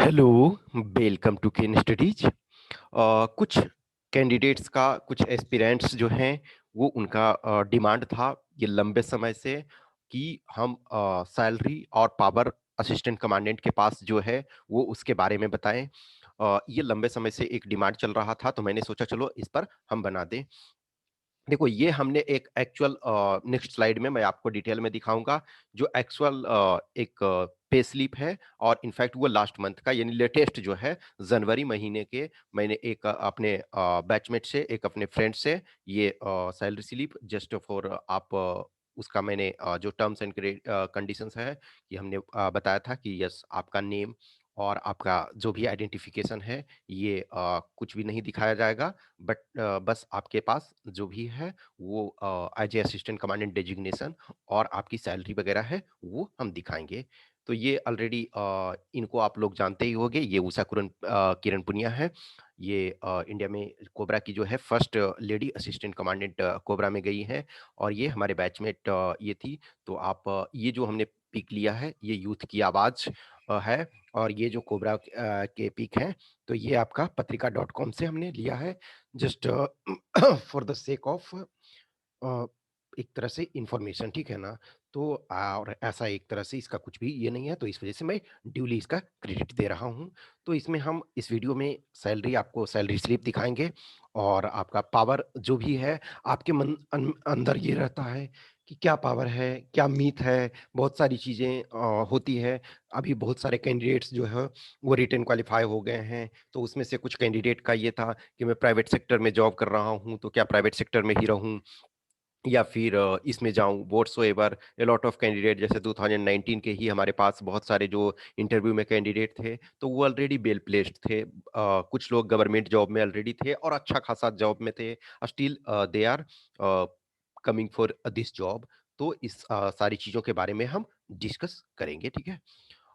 Hello, welcome to Ken Studies. कुछ candidates का कुछ एस्पिरेंट्स जो हैं वो उनका डिमांड था ये लंबे समय से कि हम सैलरी और पावर असिस्टेंट कमांडेंट के पास जो है वो उसके बारे में बताएं। ये लंबे समय से एक डिमांड चल रहा था तो मैंने सोचा चलो इस पर हम बना दें। देखो ये हमने एक एक्चुअल नेक्स्ट स्लाइड में मैं आपको डिटेल में दिखाऊंगा जो एक्चुअल एक पे स्लिप है और इनफैक्ट वो लास्ट मंथ का यानी लेटेस्ट जो है जनवरी महीने के मैंने एक अपने बैचमेट से एक अपने फ्रेंड से ये सैलरी स्लिप जस्ट फॉर आप उसका मैंने जो टर्म्स एंड कंडीशंस है ये हमने बताया था कि यस आपका नेम और आपका जो भी आइडेंटिफिकेशन है ये कुछ भी नहीं दिखाया जाएगा बट बस आपके पास जो भी है वो as a assistant commandant designation और आपकी सैलरी वगैरह है वो हम दिखाएंगे। तो ये ऑलरेडी इनको आप लोग जानते ही होंगे, ये उषा किरण पुनिया है। ये इंडिया में कोबरा की जो है first lady assistant commandant cobra में गई है और ये हमारे बैचमेट ये थी। तो आप ये जो हमने पिक लिया है ये यूथ की आवाज है और ये जो कोबरा के पिक हैं तो ये आपका पत्रिका डॉट कॉम से हमने लिया है just for the sake of एक तरह से इंफॉर्मेशन, ठीक है ना? तो और ऐसा एक तरह से इसका कुछ भी ये नहीं है तो इस वजह से मैं ड्यूली इसका क्रेडिट दे रहा हूँ। तो इसमें हम इस वीडियो में सैलरी आपको सैलरी स्लिप दिखाएंगे और आपका पावर जो भी है आपके मन अंदर ये रहता है कि क्या पावर है, क्या मीथ है, बहुत सारी चीज़ें होती है। अभी बहुत सारे कैंडिडेट्स जो है वो रिटन क्वालिफाई हो गए हैं तो उसमें से कुछ कैंडिडेट का ये था कि मैं प्राइवेट सेक्टर में जॉब कर रहा हूँ तो क्या प्राइवेट सेक्टर में ही रहूँ या फिर इसमें जाऊँ whatsoever. A lot of candidate जैसे 2019 के ही हमारे पास बहुत सारे जो इंटरव्यू में कैंडिडेट थे तो वो ऑलरेडी वेल प्लेस्ड थे। कुछ लोग गवर्नमेंट जॉब में ऑलरेडी थे और अच्छा खासा जॉब में थे। Still they are coming for this job. तो इस सारी चीज़ों के बारे में हम डिस्कस करेंगे, ठीक है?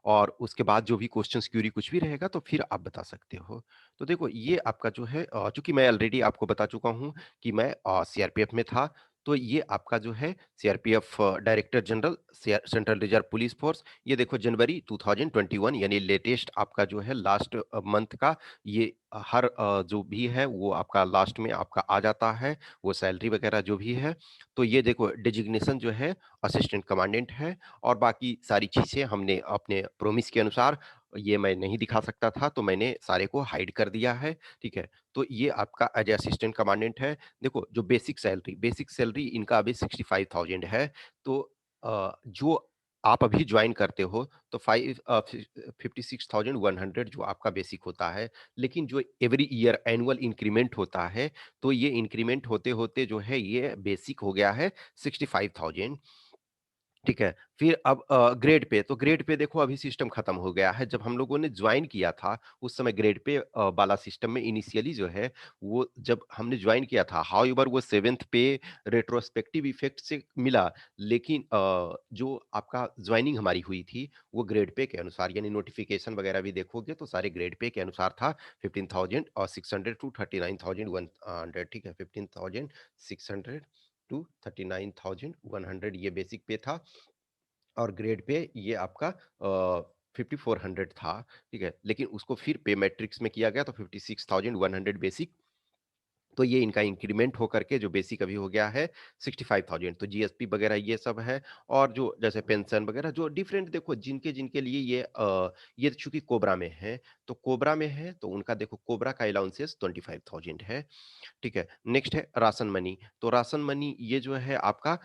और उसके बाद जो भी क्वेश्चंस क्यूरी कुछ भी रहेगा तो फिर आप बता सकते हो। तो देखो ये आपका जो है चूँकि मैं ऑलरेडी आपको बता चुका हूँ कि मैं सीआरपीएफ में था, तो ये आपका जो है CRPF director general central reserve police force, ये देखो जनवरी 2021 यानी लेटेस्ट आपका जो है लास्ट मंथ का ये हर जो भी है वो आपका लास्ट में आपका आ जाता है, वो सैलरी वगैरह जो भी है। तो ये देखो डेजिग्नेशन जो है असिस्टेंट कमांडेंट है और बाकी सारी चीज़ें हमने अपने प्रोमिस के अनुसार ये मैं नहीं दिखा सकता था तो मैंने सारे को हाइड कर दिया है, ठीक है? तो ये आपका एज असिस्टेंट कमांडेंट है। देखो जो बेसिक सैलरी इनका अभी 65,000 है। तो जो आप अभी जॉइन करते हो तो 56,100 जो आपका बेसिक होता है। लेकिन जो एवरी ईयर एनुअल इंक्रीमेंट होता है तो ये इंक्रीमेंट होते-होते जो है ये बेसिक हो गया है 65,000, ठीक है। फिर अब ग्रेड पे देखो अभी सिस्टम खत्म हो गया है। जब हम लोगों ने जॉइन किया था, उस समय ग्रेड पे वाला सिस्टम में इनिशियली जो है, वो जब हमने जॉइन किया था, हाउएवर वो 7th पे रेट्रोस्पेक्टिव इफेक्ट से मिला, लेकिन जो आपका जॉइनिंग हमारी हुई थी, वो ग्रेड पे के अनुसार यानी नोटिफ़िकेशन वगैरह भी देखोगे तो सारे ग्रेड पे के अनुसार था 15,000 और 600 टू 39,100, ठीक है? 15,600 टू 39,100 ये बेसिक पे था। और ग्रेड पे ये आपका 5400 था, ठीक है? लेकिन उसको फिर पे मैट्रिक्स में किया गया तो 56,100 बेसिक। तो ये इनका इंक्रीमेंट होकर के जो बेसिक अभी हो गया है 65,000। तो जीएसपी वगैरह ये सब है और जो जैसे पेंशन वगैरह जो डिफरेंट देखो जिनके लिए ये चूँकि कोबरा में है, तो कोबरा में है तो उनका देखो कोबरा का अलाउंसेस 25,000 है। ठीक है। नेक्स्ट है राशन मनी। तो राशन मनी ये जो है आपका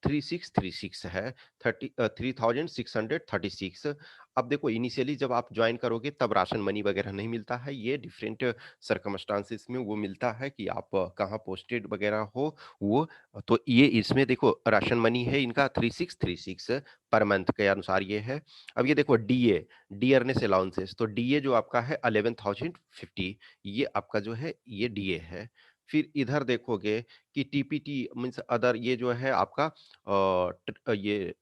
3636 है, 3636। अब देखो इनिशियली जब आप जॉइन करोगे तब राशन मनी वगैरह नहीं मिलता है, ये डिफरेंट सर्कमस्टांसेस में वो मिलता है कि आप कहाँ पोस्टेड वगैरह हो वो। तो ये इसमें देखो राशन मनी है इनका 3636 पर मंथ के अनुसार ये है। अब ये देखो डीए, डी अर्नेस अलाउंसेस, तो डीए जो आपका है 11,050, ये आपका जो है ये डीए है। फिर इधर देखोगे कि टीपीटी मीन्स अदर, ये जो है आपका ये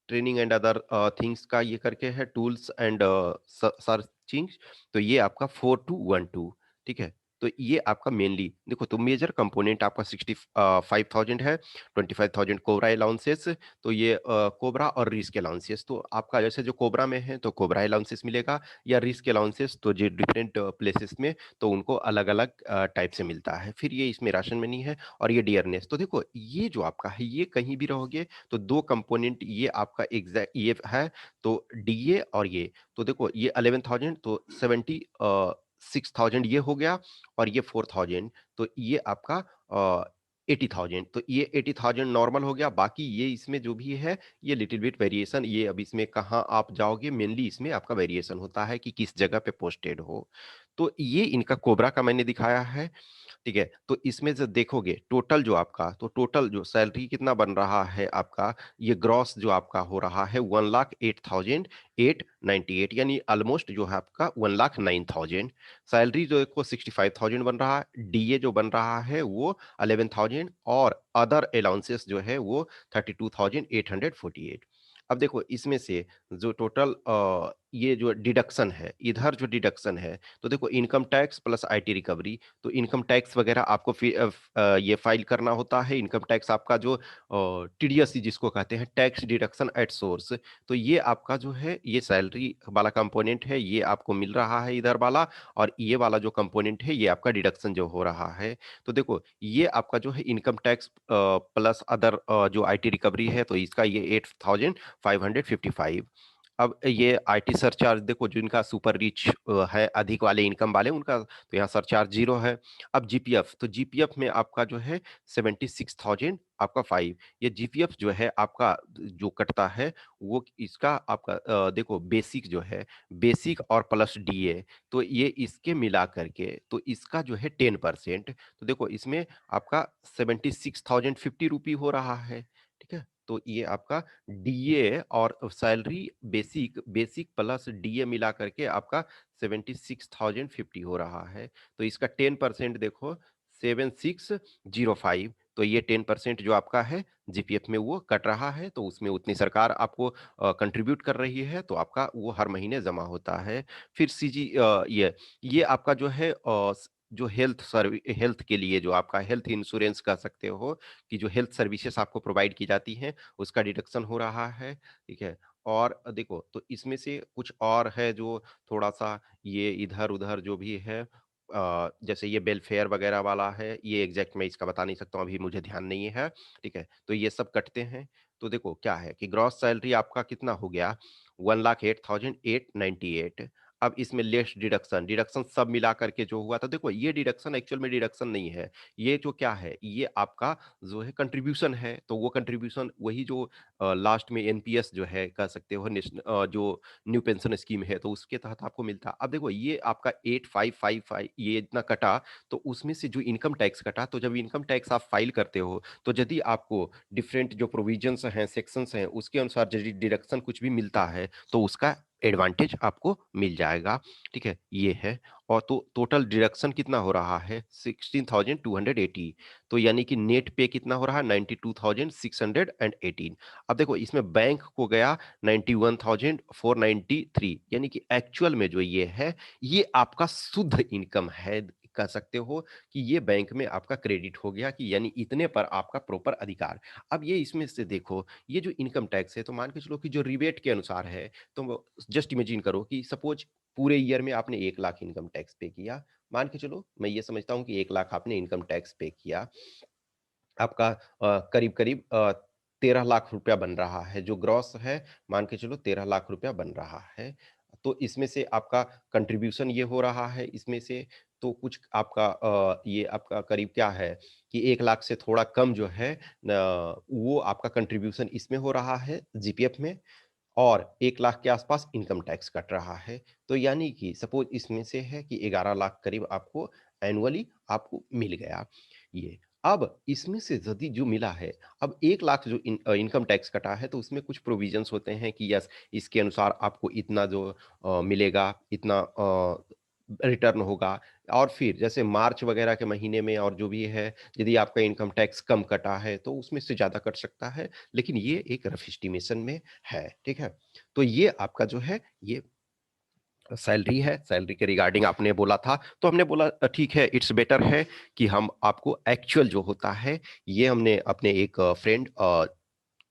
ट्रेनिंग एंड अदर थिंग्स का ये करके है, टूल्स एंड सर्चिंग। तो ये आपका 4212, ठीक है? तो ये आपका मेनली देखो, तो मेजर कंपोनेंट आपका 65,000 है, 25,000 कोबरा अलाउंसेस, तो ये कोबरा और रिस्क अलाउंसेस, तो आपका जैसे जो कोबरा में है तो कोबरा अलाउंसेस मिलेगा, या रिस्क अलाउंसेस तो जो डिफरेंट प्लेसेस में, तो उनको अलग-अलग टाइप से मिलता है। फिर ये इसमें राशन मनी है और ये डियरनेस। तो देखो, ये जो आपका है, ये कहीं भी रहोगे तो 2 कंपोनेंट ये आपका एग्ज़ैक्ट ये है, तो डीए और ये। तो देखो, ये 11,000 तो 6,000 ये हो गया, और ये 4,000, तो ये आपका 80,000, तो ये 80,000 नॉर्मल हो गया। बाकी ये इसमें जो भी है, ये लिटिल बिट वेरिएशन, ये अब इसमें कहाँ आप जाओगे, मेनली इसमें आपका वेरिएशन होता है कि किस जगह पे पोस्टेड हो। तो ये इनका कोबरा का मैंने दिखाया है। ठीक है? तो इसमें से देखोगे टोटल जो आपका, तो टोटल जो सैलरी कितना बन रहा है आपका, ये ग्रॉस जो आपका हो रहा है 1,08,898, यानी ऑलमोस्ट जो है आपका 1,09,000। सैलरी जो है वो 65,000 बन रहा है, डीए जो बन रहा है वो 11,000, और अदर अलाउंसेस जो है वो 32,848। अब देखो, इसमें से जो टोटल ये जो डिडक्शन है, इधर जो डिडक्शन है, तो देखो income tax plus IT recovery, तो इनकम टैक्स वगैरह आपको ये फाइल करना होता है। इनकम टैक्स आपका जो टीडीएस जिसको कहते हैं, टैक्स डिडक्शन एट सोर्स, तो ये आपका जो है ये सैलरी वाला कंपोनेंट है, ये आपको मिल रहा है इधर वाला, और ये वाला जो कंपोनेंट है ये आपका डिडक्शन जो हो रहा है। तो देखो, ये आपका जो है इनकम टैक्स प्लस अदर जो आईटी रिकवरी है, तो इसका ये 8,555। अब ये आईटी सरचार्ज देखो, जिनका सुपर रिच है, अधिक वाले इनकम वाले, उनका तो यहाँ सरचार्ज 0 है। अब जीपीएफ, तो जीपीएफ में आपका जो है 76,000 आपका 5, ये जीपीएफ जो है आपका जो कटता है, वो इसका आपका देखो बेसिक जो है, बेसिक और प्लस डीए, तो ये इसके मिला करके तो इसका जो है 10%, तो देखो इसमें आपका 76,050 रुपी हो रहा है। ठीक है? तो ये आपका डीए और salary, basic basic plus DA मिला करके आपका 76,050 हो रहा है। तो इसका 10% देखो 7605, तो ये 10% जो आपका है जीपीएफ में वो कट रहा है, तो उसमें उतनी सरकार आपको कंट्रीब्यूट कर रही है, तो आपका वो हर महीने जमा होता है। फिर ये आपका जो है जो हेल्थ के लिए जो आपका हेल्थ इंश्योरेंस कह सकते हो, कि जो हेल्थ सर्विसेज आपको प्रोवाइड की जाती हैं, उसका डिडक्शन हो रहा है। ठीक है? और देखो, तो इसमें से कुछ और है जो थोड़ा-सा ये इधर-उधर जो भी है, जैसे ये वेलफेयर वगैरह वाला है, ये एग्ज़ैक्ट मैं इसका बता नहीं सकता हूँ, अभी मुझे ध्यान नहीं है। ठीक है? तो ये सब कटते हैं। तो देखो क्या है कि ग्रॉस सैलरी आपका कितना हो गया, 1,08,898। अब इसमें लेस डिडक्शन, डिडक्शन सब मिला करके जो हुआ, तो देखो ये डिडक्शन एक्चुअल में डिडक्शन नहीं है। ये जो क्या है, ये आपका जो है कंट्रीब्यूशन है, तो वो कंट्रीब्यूशन वही जो लास्ट में एनपीएस जो है कह सकते हो, जो न्यू पेंशन स्कीम है, तो उसके तहत आपको मिलता है। अब देखो, ये आपका 8555 ये इतना कटा, तो उसमें से जो इनकम टैक्स कटा, तो जब इनकम टैक्स आप फाइल करते हो, तो यदि आपको डिफरेंट जो प्रोविजंस हैं, सेक्शंस हैं, उसके अनुसार यदि डिडक्शन कुछ भी मिलता है, तो उसका एडवांटेज आपको मिल जाएगा। ठीक है? ये है। और तो टोटल डिडक्शन कितना हो रहा है, 16,280, तो यानी कि नेट पे कितना हो रहा है, 92,618। अब देखो, इसमें बैंक को गया 91,493, यानी कि एक्चुअल में जो ये है, ये आपका शुद्ध इनकम है, कह सकते हो कि ये बैंक में आपका क्रेडिट हो गया, कि यानी इतने पर आपका प्रॉपर अधिकार। अब ये इसमें से देखो, ये जो इनकम टैक्स है, तो मान के चलो कि जो रिबेट के अनुसार है, तो जस्ट इमेजिन करो कि सपोज पूरे ईयर में आपने 1 लाख इनकम टैक्स पे किया। मान के चलो, मैं ये समझता हूँ कि 1 लाख आपने इनकम टैक्स पे किया। आपका करीब-करीब 13 लाख रुपया बन रहा है, जो ग्रॉस है, मान के चलो 13 लाख रुपया बन रहा है। तो इसमें से आपका कंट्रीब्यूशन ये हो रहा है, इसमें से तो कुछ आपका ये आपका करीब क्या है कि 1 लाख से थोड़ा कम जो है वो आपका कंट्रीब्यूशन इसमें हो रहा है जीपीएफ में, और 1 लाख के आसपास इनकम टैक्स कट रहा है। तो यानी कि सपोज़ इसमें से है कि 11 लाख करीब आपको एनुअली आपको मिल गया ये। अब इसमें से यदि जो मिला है, अब 1 लाख जो इनकम टैक्स कटा है, तो उसमें कुछ प्रोविज़न्स होते हैं कि यस, इसके अनुसार आपको इतना जो मिलेगा, इतना रिटर्न होगा, और फिर जैसे मार्च वगैरह के महीने में और जो भी है, यदि आपका इनकम टैक्स कम कटा है, तो उसमें से ज़्यादा कट सकता है, लेकिन ये एक रफ एस्टिमेशन में है, ठीक है? तो ये आपका जो है, ये सैलरी है, सैलरी के रिगार्डिंग आपने बोला था, तो हमने बोला ठीक है, इट्स बेटर है कि हम आपको एक्चुअल जो होता है, ये हमने अपने एक फ्रेंड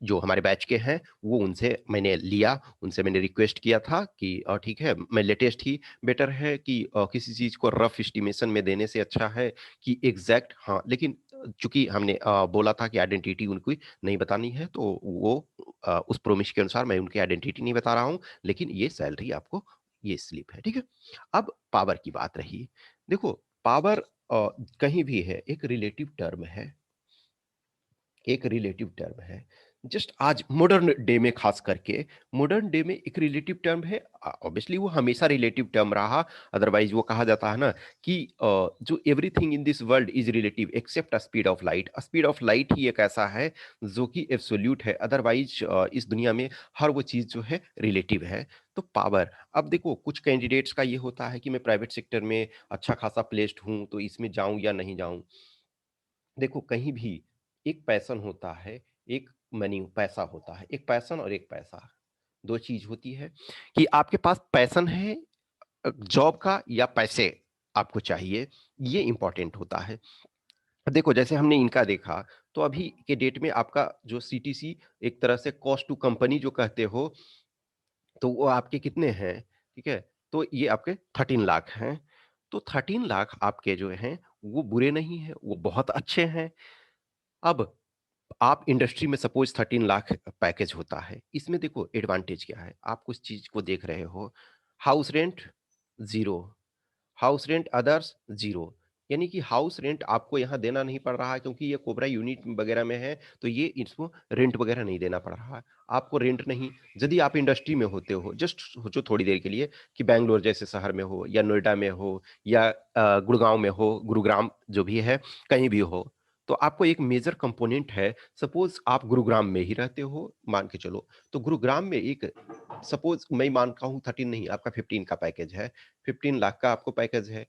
जो हमारे बैच के हैं, वो उनसे मैंने लिया, उनसे मैंने रिक्वेस्ट किया था कि ठीक है, मैं लेटेस्ट ही बेटर है कि किसी चीज़ को रफ एस्टिमेशन में देने से अच्छा है कि एग्ज़ैक्ट हाँ, लेकिन चूँकि हमने बोला था कि आइडेंटिटी उनको नहीं बतानी है, तो वो उस प्रॉमिस के अनुसार मैं उनकी आइडेंटिटी नहीं बता रहा हूँ, लेकिन ये सैलरी आपको ये स्लिप है, ठीक है? अब पावर की बात रही। देखो, पावर कहीं भी है, एक रिलेटिव टर्म है। एक रिलेटिव टर्म है। जस्ट आज मॉडर्न डे में खास करके, मॉडर्न डे में एक रिलेटिव टर्म है। ऑब्वियसली वो हमेशा रिलेटिव टर्म रहा, अदरवाइज वो कहा जाता है ना कि जो everything in this world is relative except a speed of light. Speed of light ही एक ऐसा है जो कि एब्सोल्यूट है, अदरवाइज इस दुनिया में हर वो चीज़ जो है रिलेटिव है। तो पावर, अब देखो कुछ कैंडिडेट्स का ये होता है कि मैं प्राइवेट सेक्टर में अच्छा खासा प्लेस्ड हूँ, तो इसमें जाऊँ या नहीं जाऊँ? देखो कहीं भी एक पैशन होता है, एक मनी पैसा होता है, एक पैशन और एक पैसा, 2 चीज़ होती है कि आपके पास पैशन है जॉब का या पैसे आपको चाहिए, ये इम्पोर्टेंट होता है। देखो जैसे हमने इनका देखा, तो अभी के डेट में आपका जो सीटीसी एक तरह से कॉस्ट टू कंपनी जो कहते हो, तो वो आपके कितने हैं, ठीक है? तो ये आपके 13 लाख हैं। तो 13 लाख आपके जो हैं, वो बुरे नहीं हैं, वो बहुत अच्छे हैं। अब आप इंडस्ट्री में सपोज 13 लाख पैकेज होता है, इसमें देखो एडवांटेज क्या है, आप कुछ चीज को देख रहे हो, house rent zero, house rent others zero, यानी कि हाउस रेंट आपको यहाँ देना नहीं पड़ रहा है, क्योंकि ये कोबरा यूनिट वगैरह में है, तो ये इसको रेंट वगैरह नहीं देना पड़ रहा है। आपको रेंट नहीं, यदि आप इंडस्ट्री में होते हो, जस्ट सोचो थोड़ी देर के लिए कि बैंगलोर जैसे शहर में हो या नोएडा में हो या गुड़गांव में हो, गुरुग्राम जो भी है, कहीं भी हो, तो आपको एक मेजर कंपोनेंट है। सपोज आप गुरुग्राम में ही रहते हो, मान के चलो, तो गुरुग्राम में एक, सपोज मैं मानता हूँ 13 नहीं, आपका 15 का पैकेज है, 15 लाख का आपको पैकेज है।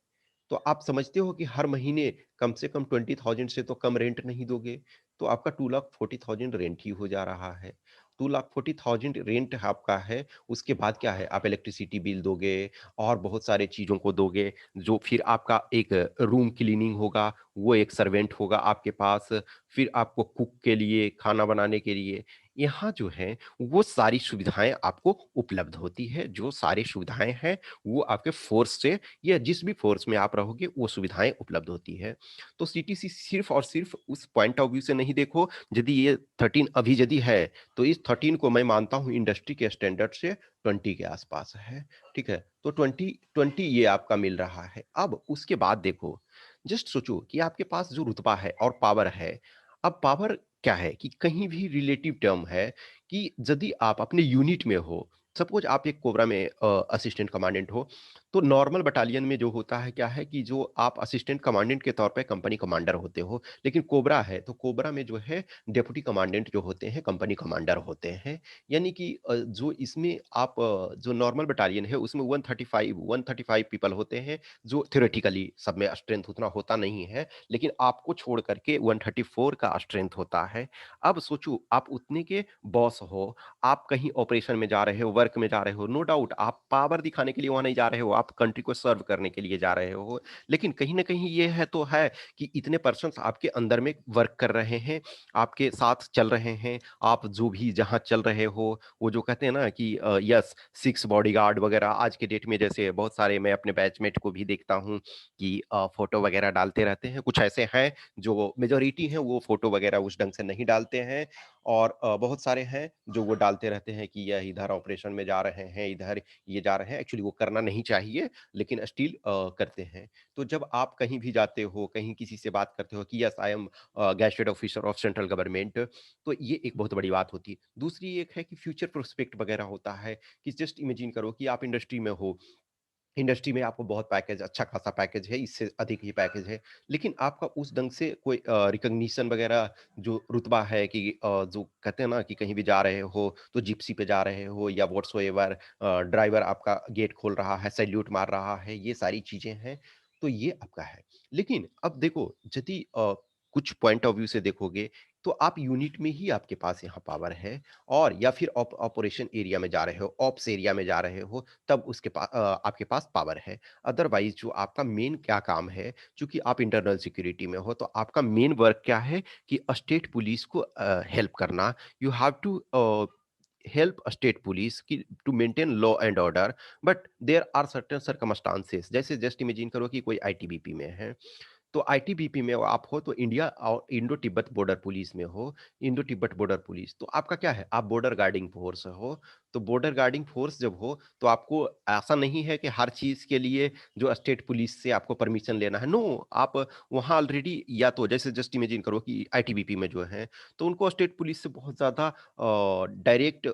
तो आप समझते हो कि हर महीने कम से कम 20,000 से तो कम रेंट नहीं दोगे, तो आपका 2,40,000 रेंट ही हो जा रहा है। 2,40,000 रेंट आपका है, उसके बाद क्या है, आप इलेक्ट्रिसिटी बिल दोगे और बहुत सारे चीज़ों को दोगे, जो फिर आपका एक रूम क्लीनिंग होगा, वो एक सर्वेंट होगा आपके पास, फिर आपको कुक के लिए, खाना बनाने के लिए, यहाँ जो है वो सारी सुविधाएँ आपको उपलब्ध होती है। जो सारी सुविधाएँ हैं, वो आपके फ़ोर्स से या जिस भी फ़ोर्स में आप रहोगे, वो सुविधाएँ उपलब्ध होती है। तो सीटीसी सिर्फ़ और सिर्फ़ उस पॉइंट ऑफ व्यू से नहीं देखो, यदि ये 13 अभी यदि है, तो इस 13 को मैं मानता हूँ इंडस्ट्री के स्टैंडर्ड से 20 के आसपास है, ठीक है? तो 20 ये आपका मिल रहा है। अब उसके बाद देखो, जस्ट सोचो कि आपके पास जो रुतबा है और पावर है, अब पावर क्या है कि कहीं भी रिलेटिव टर्म है कि यदि आप अपने यूनिट में हो, सपोज़ आप एक कोबरा में असिस्टेंट कमांडेंट हो, तो नॉर्मल बटालियन में जो होता है क्या है कि जो आप असिस्टेंट कमांडेंट के तौर पे कंपनी कमांडर होते हो, लेकिन कोबरा है, तो कोबरा में जो है डेप्यूटी कमांडेंट जो होते हैं, कंपनी कमांडर होते हैं। यानी कि जो इसमें आप जो नॉर्मल बटालियन है, उसमें 135 पीपल होते हैं, जो थ्योरेटिकली सब में स्ट्रेंथ उतना होता नहीं है, लेकिन आपको छोड़ करके 134 का स्ट्रेंथ होता है। अब सोचो आप उतने के बॉस हो, आप कहीं ऑपरेशन में जा रहे हो, वर्क में जा रहे हो, नो डाउट आप पावर दिखाने के लिए वहाँ नहीं जा रहे हो, आप कंट्री को सर्व करने के लिए जा रहे हो। लेकिन कहीं न कहीं ये है तो है कि इतने पर्सन्स आपके अंडर में वर्क कर रहे हैं, आपके साथ चल रहे हैं, आप जो भी जहाँ चल रहे हो, वो जो कहते हैं ना कि यस 6 बॉडीगार्ड वगैरह आज के डेट में जैसे बहुत सारे मैं अपने बैचमेट को भी देखता हूँ कि फ़ोटो वगैरह डालते रहते हैं। कुछ ऐसे हैं जो मेजॉरिटी हैं वो फ़ोटो वगैरह उस ढंग से नहीं डालते हैं, और बहुत सारे हैं जो वो डालते रहते हैं कि यह इधर ऑपरेशन में जा रहे हैं, इधर ये जा रहे हैं। एक्चुअली वो करना नहीं चाहिए, लेकिन स्टिल करते हैं। तो जब आप कहीं भी जाते हो, कहीं किसी से बात करते हो कि yes I am gazetted officer of central government, तो ये एक बहुत बड़ी बात होती है। दूसरी एक है कि फ्यूचर प्रोस्पेक्ट वगैरह होता है कि जस्ट इमेजिन करो कि आप इंडस्ट्री में हो, इंडस्ट्री में आपको बहुत पैकेज, अच्छा खासा पैकेज है, इससे अधिक ही पैकेज है। लेकिन आपका उस ढंग से कोई रिकॉग्निशन वगैरह जो रुतबा है कि जो कहते हैं ना कि कहीं भी जा रहे हो, तो जिप्सी पे जा रहे हो या व्हाट्सोएवर, ड्राइवर आपका गेट खोल रहा है, सैल्यूट मार रहा है, ये सारी चीज़ें हैं, तो ये आपका है। लेकिन अब देखो यदि कुछ पॉइंट ऑफ व्यू से देखोगे, तो आप यूनिट में ही आपके पास यहाँ पावर है, और या फिर ऑपरेशन एरिया में जा रहे हो, ऑप्स एरिया में जा रहे हो, तब आपके पास पावर है। अदरवाइज़ जो आपका मेन क्या काम है, चूँकि आप इंटरनल सिक्योरिटी में हो, तो आपका मेन वर्क क्या है कि स्टेट पुलिस को हेल्प करना। You have to help a state police to maintain law and order, but there are certain circumstances, जैसे जस्ट इमेजिन करो कि कोई आईटीबीपी में है, तो आईटीबीपी में आप हो तो इंडिया और इंडो तिब्बत बॉर्डर पुलिस में हो, इंडो तिब्बत बॉर्डर पुलिस, तो आपका क्या है, आप बॉर्डर गार्डिंग फोर्स हो। तो बॉर्डर गार्डिंग फोर्स जब हो, तो आपको ऐसा नहीं है कि हर चीज के लिए जो स्टेट पुलिस से आपको परमिशन लेना है। नो, आप वहाँ ऑलरेडी, या तो जैसे जस्ट इमेजिन करो कि आईटीबीपी में जो है, तो उनको स्टेट पुलिस से बहुत ज्यादा डायरेक्ट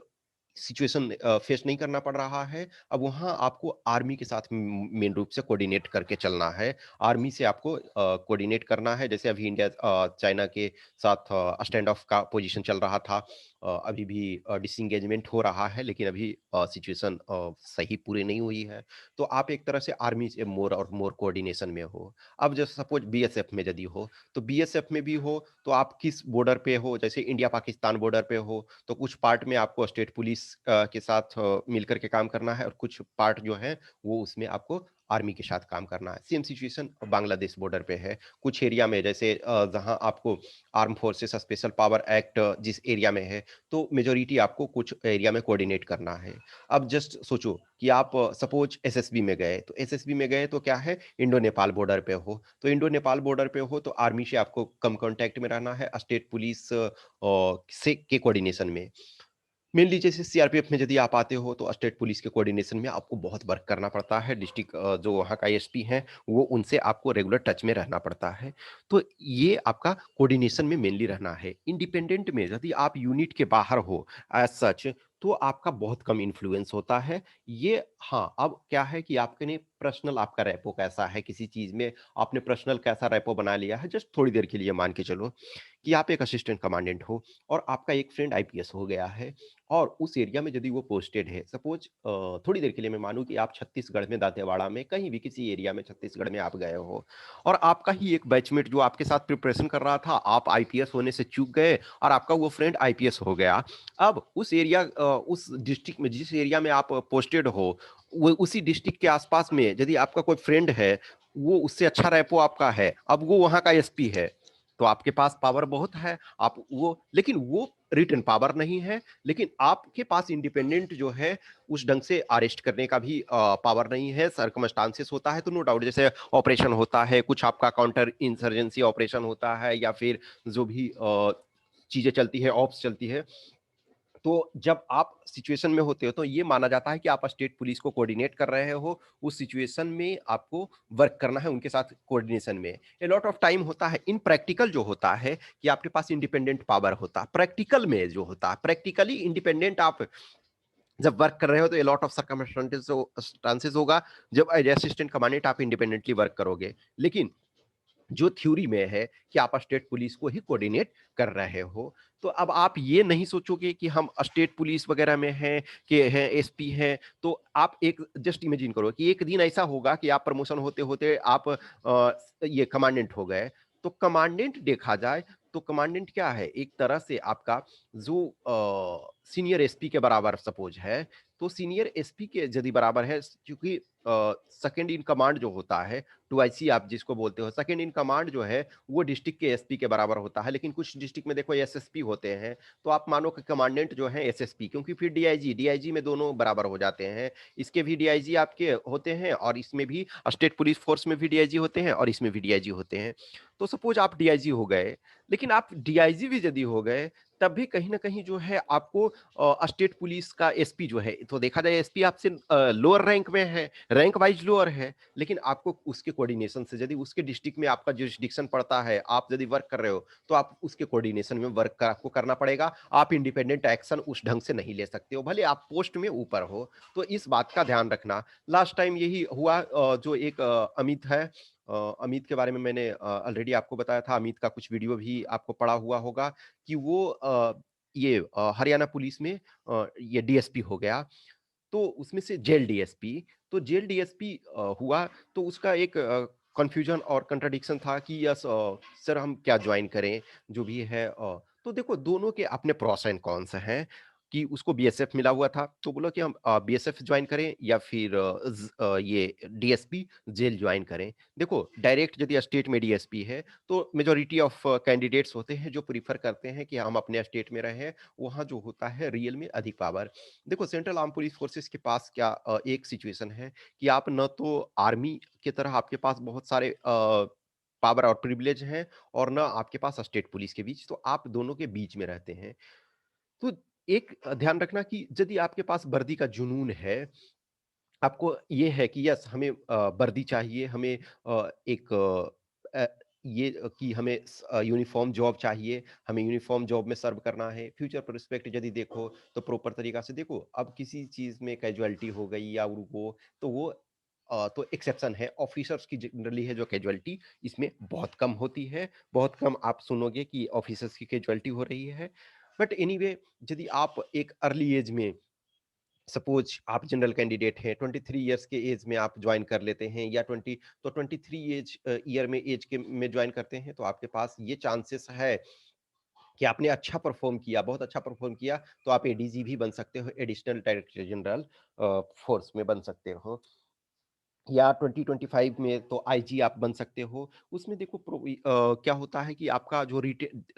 सिचुएशन फेस नहीं करना पड़ रहा है। अब वहाँ आपको आर्मी के साथ मेन रूप से कोऑर्डिनेट करके चलना है। आर्मी से आपको कोऑर्डिनेट करना है। जैसे अभी इंडिया चाइना के साथ स्टैंड ऑफ का पोजीशन चल रहा था। अभी भी डिसएंगेजमेंट हो रहा है, लेकिन अभी सिचुएशन सही पूरी नहीं हुई है। तो आप एक तरह से आर्मी से मोर और मोर कोऑर्डिनेशन में हो। अब जैसे सपोज बीएसएफ में यदि हो, तो बीएसएफ में भी हो, तो आप किस बॉर्डर पे हो, जैसे इंडिया पाकिस्तान बॉर्डर पे हो, तो कुछ पार्ट में आपको स्टेट पुलिस के साथ मिलकर के काम करना है, और कुछ पार्ट जो है वो उसमें आपको आर्मी के साथ काम करना है। सेम सिचुएशन बांग्लादेश बॉर्डर पे है। कुछ एरिया में जैसे जहां आपको arm forces special power act जिस एरिया में है, तो मेजोरिटी आपको कुछ एरिया में कोऑर्डिनेट करना है। अब जस्ट सोचो कि आप सपोज एसएसबी में गए, तो एसएसबी में गए तो क्या है, इंडो नेपाल बॉर्डर पे हो, तो इंडो नेपाल बॉर्डर पे हो तो आर्मी से आपको कम कांटेक्ट में रहना है, स्टेट पुलिस से के कोऑर्डिनेशन में। मेनली जैसे सीआरपीएफ में यदि आप आते हो, तो स्टेट पुलिस के कोऑर्डिनेशन में आपको बहुत वर्क करना पड़ता है। डिस्ट्रिक्ट जो वहाँ का एसपी हैं, वो उनसे आपको रेगुलर टच में रहना पड़ता है। तो ये आपका कोऑर्डिनेशन में मेनली रहना है। इंडिपेंडेंट में यदि आप यूनिट के बाहर हो एज़ सच, तो आपका बहुत कम इन्फ्लुएंस होता है। ये हाँ, अब क्या है कि आपने पर्सनल आपका रेपो कैसा है किसी चीज़ में, आपने पर्सनल कैसा रेपो बना लिया है, जस्ट थोड़ी देर के लिए मान के चलो कि आप एक असिस्टेंट कमांडेंट हो, और आपका एक फ्रेंड आईपीएस हो गया है, और उस एरिया में यदि वो पोस्टेड है, सपोज थोड़ी देर के लिए मैं मानूं कि आप छत्तीसगढ़ में दांतेवाड़ा में कहीं भी किसी एरिया में छत्तीसगढ़ में आप गए हो, और आपका ही एक बैचमेट जो आपके साथ प्रिपरेशन कर रहा था, आप आईपीएस होने से चूक गए, और आपका वो फ्रेंड आईपीएस हो गया। अब उस एरिया उस डिस्ट्रिक्ट में जिस एरिया में आप पोस्टेड हो, वो उसी डिस्ट्रिक्ट के आसपास में यदि आपका कोई फ्रेंड है, वो उससे अच्छा रैपो आपका है, अब वो वहां का एसपी है, तो आपके पास पावर बहुत है। आप वो, लेकिन वो रिटन पावर नहीं है, लेकिन आपके पास इंडिपेंडेंट जो है उस ढंग से अरेस्ट करने का भी पावर नहीं है। सर्कमस्टांसेस होता है तो नो डाउट, जैसे ऑपरेशन होता है, कुछ आपका काउंटर इंसर्जेंसी ऑपरेशन होता है, या फिर जो भी चीजें चलती है, ऑप्स चलती है, तो जब आप सिचुएशन में होते हो, तो ये माना जाता है कि आप स्टेट पुलिस को कोऑर्डिनेट कर रहे हो। उस सिचुएशन में आपको वर्क करना है उनके साथ कोऑर्डिनेशन में। ए लॉट ऑफ टाइम होता है इन प्रैक्टिकल जो होता है कि आपके पास इंडिपेंडेंट पावर होता है। प्रैक्टिकल में जो होता है, प्रैक्टिकली इंडिपेंडेंट आप जब वर्क कर रहे हो, तो ए लॉट ऑफ सर्कमस्टांसेस होगा जब एज असिस्टेंट कमांडेंट आप इंडिपेंडेंटली वर्क करोगे। लेकिन जो थ्योरी में है कि आप स्टेट पुलिस को ही कोऑर्डिनेट कर रहे हो। तो अब आप ये नहीं सोचोगे कि हम स्टेट पुलिस वगैरह में हैं, कि हैं एसपी हैं, तो आप एक जस्ट इमेजिन करो कि एक दिन ऐसा होगा कि आप प्रमोशन होते होते आप ये कमांडेंट हो गए। तो कमांडेंट देखा जाए, तो कमांडेंट क्या है, एक तरह से आपका जो सीनियर एसपी के बराबर सपोज है, तो सीनियर एसपी के यदि बराबर है, क्योंकि सेकंड इन कमांड जो होता है, 2IC आप जिसको बोलते हो, सेकंड इन कमांड जो है वो डिस्ट्रिक्ट के एसपी के बराबर होता है। लेकिन कुछ डिस्ट्रिक्ट में देखो एसएसपी होते हैं, तो आप मानो कि कमांडेंट जो है एसएसपी, क्योंकि फिर डीआईजी डीआईजी में दोनों बराबर हो जाते हैं। इसके भी डीआईजी आपके होते हैं, और इसमें भी स्टेट पुलिस फोर्स में भी डीआईजी होते हैं, और इसमें भी डीआईजी होते हैं। तो सपोज आप डीआईजी हो गए, लेकिन आप डीआईजी भी यदि हो गए, तब भी कहीं ना कहीं जो है आपको स्टेट पुलिस का एसपी जो है, तो देखा जाए एसपी आपसे लोअर रैंक में है, रैंक वाइज लोअर है, लेकिन आपको उसके कोऑर्डिनेशन से, यदि उसके डिस्ट्रिक्ट में आपका जुरिस्डिक्शन पड़ता है, आप यदि वर्क कर रहे हो, तो आप उसके कोऑर्डिनेशन में वर्क आपको करना पड़ेगा। आप इंडिपेंडेंट एक्शन उस ढंग से नहीं ले सकते हो, भले आप पोस्ट में ऊपर हो। तो इस बात का ध्यान रखना। लास्ट टाइम यही हुआ, जो एक अमित है, अमित के बारे में मैंने ऑलरेडी आपको बताया था। अमित का कुछ वीडियो भी आपको पड़ा हुआ होगा कि वो ये हरियाणा पुलिस में ये डीएसपी हो गया, तो उसमें से जेल डीएसपी, तो जेल डीएसपी हुआ, तो उसका एक कंफ्यूजन और कंट्राडिक्शन था कि यस सर हम क्या ज्वाइन करें, जो भी है तो देखो दोनों के अपने प्रोस एंड कॉन्स हैं कि उसको बीएसएफ मिला हुआ था तो बोला कि हम बीएसएफ ज्वाइन करें या फिर ये डीएसपी जेल ज्वाइन करें। देखो डायरेक्ट यदि स्टेट में डीएसपी है तो मेजॉरिटी ऑफ कैंडिडेट्स होते हैं जो प्रीफर करते हैं कि हम अपने स्टेट में रहें, वहाँ जो होता है रियल में अधिक पावर। देखो सेंट्रल आर्म पुलिस फोर्सेस के पास क्या एक सिचुएशन है कि आप न तो आर्मी की तरह आपके पास बहुत सारे पावर और प्रिविलेज हैं और ना आपके पास स्टेट पुलिस के बीच, तो आप दोनों के बीच में रहते हैं। तो एक ध्यान रखना कि यदि आपके पास वर्दी का जुनून है, आपको ये है कि यस हमें वर्दी चाहिए, हमें एक ये कि हमें यूनिफ़ॉर्म जॉब चाहिए, हमें यूनिफ़ॉर्म जॉब में सर्व करना है, फ्यूचर पर्सपेक्ट यदि देखो, तो प्रॉपर तरीक़ा से देखो, अब किसी चीज़ में कैज़ुअल्टी हो गई या वो तो एक्सेप्शन है, ऑफ़िसर्स की जनरली है जो कैज़ुअल्टी इसमें बहुत कम होती है, बहुत कम आप सुनोगे कि ऑफ़िसर्स की कैज़ुअल्टी हो रही है। बट एनीवे यदि आप एक अर्ली एज में सपोज आप जनरल कैंडिडेट हैं 23 इयर्स के एज में आप ज्वाइन कर लेते हैं या 23 एज ईयर में एज के में ज्वाइन करते हैं तो आपके पास ये चांसेस है कि आपने अच्छा परफॉर्म किया, बहुत अच्छा परफॉर्म किया तो आप एडीजी भी बन सकते हो, एडिशनल डायरेक्टर जनरल फोर्स में बन सकते हो। या 2025 में तो आईजी आप बन सकते हो। उसमें देखो क्या होता है कि आपका जो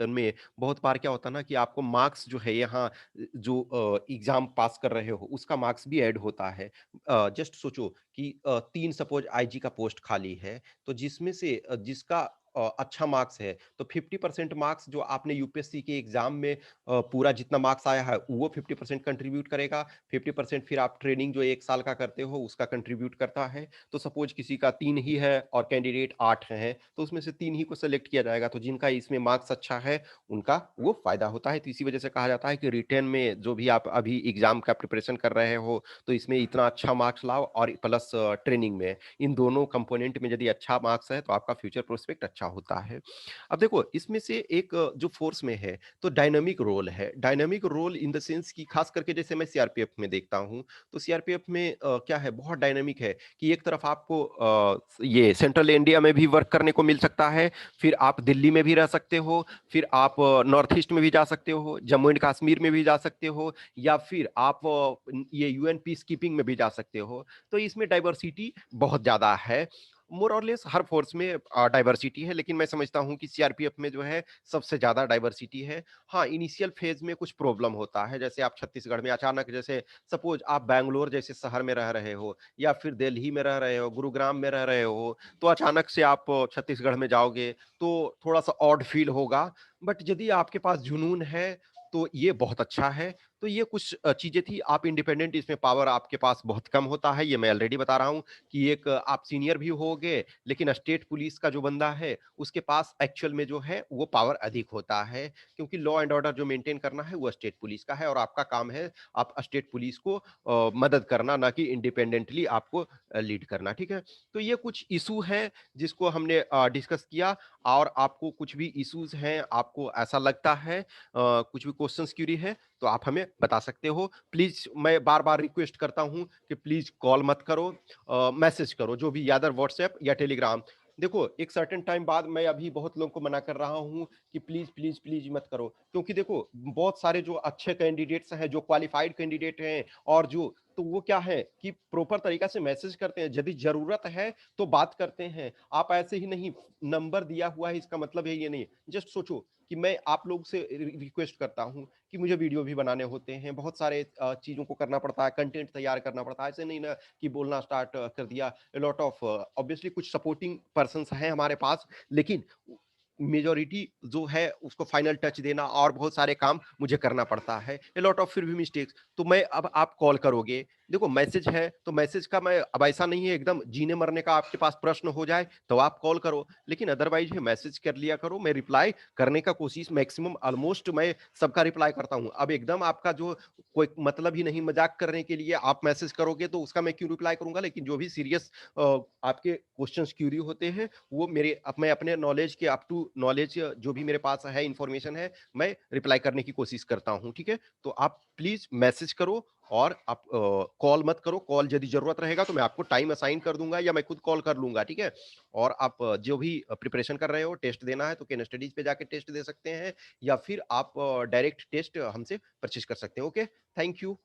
में बहुत बार क्या होता है ना कि आपको मार्क्स जो है यहाँ जो एग्ज़ाम पास कर रहे हो उसका मार्क्स भी ऐड होता है। जस्ट सोचो कि 3 सपोज़ आईजी का पोस्ट खाली है, तो जिसमें से जिसका अच्छा मार्क्स है, तो 50% मार्क्स जो आपने यूपीएससी के एग्ज़ाम में पूरा जितना मार्क्स आया है, वो 50% कंट्रीब्यूट करेगा, 50% फिर आप ट्रेनिंग जो 1 साल का करते हो उसका कंट्रीब्यूट करता है। तो सपोज किसी का 3 ही है और कैंडिडेट 8 हैं, तो उसमें से 3 ही को सेलेक्ट किया जाएगा, तो जिनका इसमें मार्क्स अच्छा है, उनका वो फ़ायदा होता है। तो इसी वजह से कहा जाता है कि रिटेन में जो भी आप अभी एग्ज़ाम का प्रिपरेशन कर रहे हो, तो इसमें इतना अच्छा मार्क्स लाओ और प्लस ट्रेनिंग में, इन दोनों कंपोनेंट में यदि अच्छा मार्क्स है, तो आपका फ्यूचर प्रोस्पेक्ट अच्छा होता है। अब देखो, इसमें से एक जो फ़ोर्स में है, तो डायनामिक रोल है। Dynamic role in the sense कि खास करके जैसे मैं सीआरपीएफ में देखता हूँ, तो सीआरपीएफ में क्या है, बहुत डायनामिक है कि एक तरफ आपको ये सेंट्रल इंडिया में भी वर्क करने को मिल सकता है, फिर आप दिल्ली में भी रह सकते हो, फिर आप नॉर्थ ईस्ट में भी जा सकते हो, जम्मू एंड कश्मीर में भी जा सकते हो या फिर आप ये यूएन पीस कीपिंग में भी जा सकते हो। तो इसमें डाइवर्सिटी बहुत ज़्यादा है। मोर और लेस हर फोर्स में डाइवर्सिटी है, लेकिन मैं समझता हूँ कि सीआरपीएफ में जो है सबसे ज़्यादा डाइवर्सिटी है। हाँ, इनिशियल फेज़ में कुछ प्रॉब्लम होता है, जैसे आप छत्तीसगढ़ में अचानक जैसे सपोज़ आप बैंगलोर जैसे शहर में रह रहे हो या फिर दिल्ली में रह रहे हो, गुरुग्राम में रह रहे हो, तो अचानक से आप छत्तीसगढ़ में जाओगे, तो थोड़ा-सा ऑड फ़ील होगा। बट यदि आपके पास जुनून है, तो ये बहुत अच्छा है। तो ये कुछ चीज़ें थी, आप इंडिपेंडेंट इसमें पावर आपके पास बहुत कम होता है, ये मैं ऑलरेडी बता रहा हूँ कि एक आप सीनियर भी होगे, लेकिन स्टेट पुलिस का जो बंदा है, उसके पास एक्चुअल में जो है, वो पावर अधिक होता है, क्योंकि लॉ एंड ऑर्डर जो मेंटेन करना है, वो स्टेट पुलिस का है और आपका काम है, आप स्टेट पुलिस को मदद करना, ना कि इंडिपेंडेंटली आपको लीड करना, ठीक है? तो ये कुछ इश्यू हैं, जिसको हमने डिस्कस किया और आपको कुछ भी इश्यूज़ हैं, आपको ऐसा लगता है कुछ भी क्वेश्चंस क्यूरी है, तो आप हमें बता सकते हो। प्लीज़ मैं बार-बार रिक्वेस्ट करता हूँ कि प्लीज़ कॉल मत करो, मैसेज करो, जो भी या व्हाट्सएप या टेलीग्राम। देखो, एक सर्टेन टाइम बाद मैं अभी बहुत लोगों को मना कर रहा हूँ कि प्लीज़, प्लीज़, प्लीज़ मत करो। क्योंकि देखो, बहुत सारे जो अच्छे कैंडिडेट्स हैं, जो क्वालिफ़ाइड कैंडिडेट हैं और जो तो वो क्या है कि प्रॉपर तरीक़ा से मैसेज करते हैं। यदि ज़रूरत है, तो बात करते हैं। आप ऐसे ही नहीं, नंबर दिया हुआ है, इसका मतलब है ये नहीं। जस्ट सोचो कि मैं आप लोग से रिक्वेस्ट करता हूँ कि मुझे वीडियो भी बनाने होते हैं, बहुत सारे चीज़ों को करना पड़ता है, कंटेंट तैयार करना पड़ता है। ऐसे नहीं ना कि बोलना स्टार्ट कर दिया। अ लॉट ऑफ ऑब्वियसली कुछ सपोर्टिंग पर्सन्स हैं हमारे पास, लेकिन मेजॉरिटी जो है उसको फाइनल टच देना और बहुत सारे काम मुझे करना पड़ता है। अ लॉट ऑफ फिर भी मिस्टेक्स, तो मैं अब आप कॉल करोगे, देखो मैसेज है, तो मैसेज का मैं अब ऐसा नहीं है एकदम जीने-मरने का आपके पास प्रश्न हो जाए, तो आप कॉल करो। लेकिन अदरवाइज़ ये मैसेज कर लिया करो, मैं रिप्लाई करने का कोशिश मैक्सिमम ऑलमोस्ट मैं सबका रिप्लाई करता हूँ। अब एकदम आपका जो कोई मतलब ही नहीं, मज़ाक करने के लिए आप मैसेज करोगे तो उसका मैं क्यों रिप्लाई करूँगा? लेकिन जो भी सीरियस आपके क्वेश्चन्स क्यूरी होते हैं, वो मेरे अब मैं अपने नॉलेज के अप टू नॉलेज जो भी मेरे पास है, इन्फॉर्मेशन है, मैं रिप्लाई करने की कोशिश करता हूँ, ठीक है? तो आप प्लीज़ मैसेज करो और आप कॉल मत करो, कॉल यदि ज़रूरत रहेगा तो मैं आपको टाइम असाइन कर दूँगा या मैं खुद कॉल कर लूँगा, ठीक है? और आप जो भी प्रिपरेशन कर रहे हो, टेस्ट देना है तो केन स्टडीज़ पे जाके टेस्ट दे सकते हैं या फिर आप डायरेक्ट टेस्ट हमसे परचेज़ कर सकते हैं, ओके? Thank you.